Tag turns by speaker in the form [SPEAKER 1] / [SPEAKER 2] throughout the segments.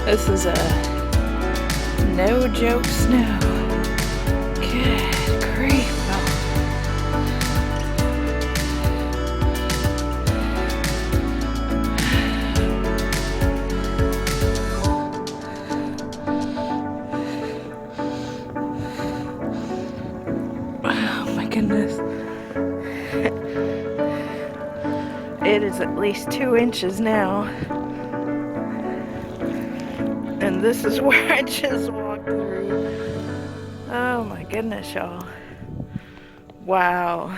[SPEAKER 1] This is a no joke snow. Good grief. Oh my goodness. It is at least 2 inches now. And this is where I just walked through. Oh my goodness, y'all. Wow.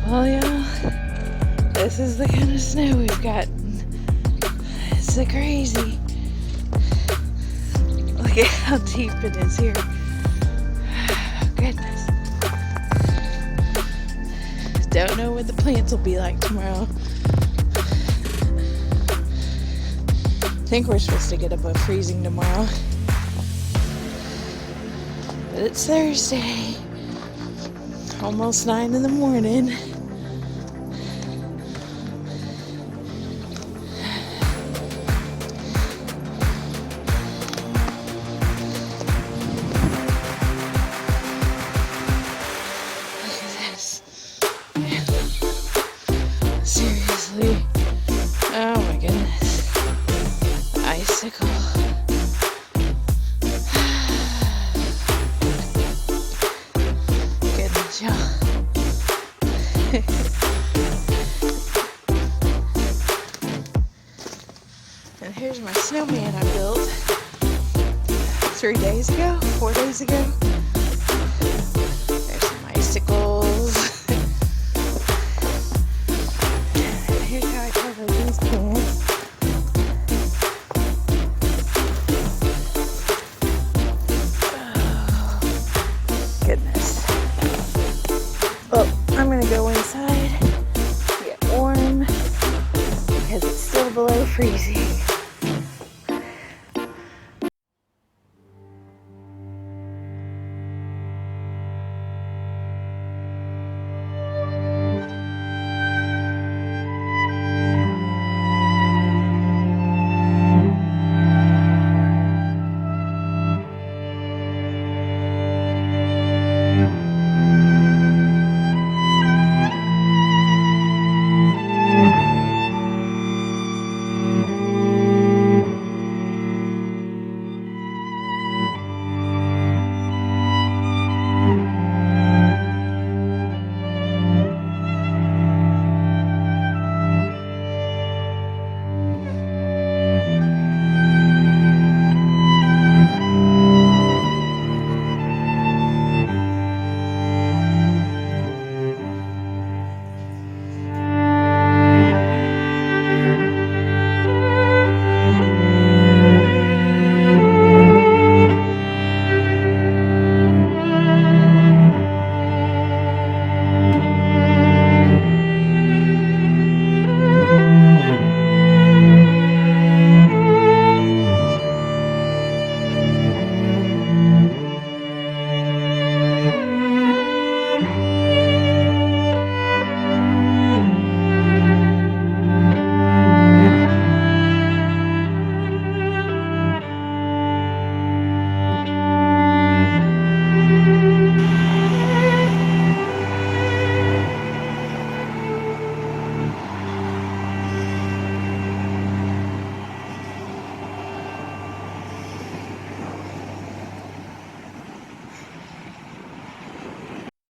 [SPEAKER 1] Well, y'all, this is the kind of snow we've gotten. It's so crazy. Look at how deep it is here. Oh, goodness. Don't know what the plants will be like tomorrow. I think we're supposed to get above freezing tomorrow. But it's Thursday. Almost 9 in the morning. Seriously. Oh my goodness. Icicle. Goodness, y'all. And here's my snowman I built 4 days ago. There's some icicles. These plants. Oh, goodness. Well, I'm gonna go inside, get warm, because it's still below freezing.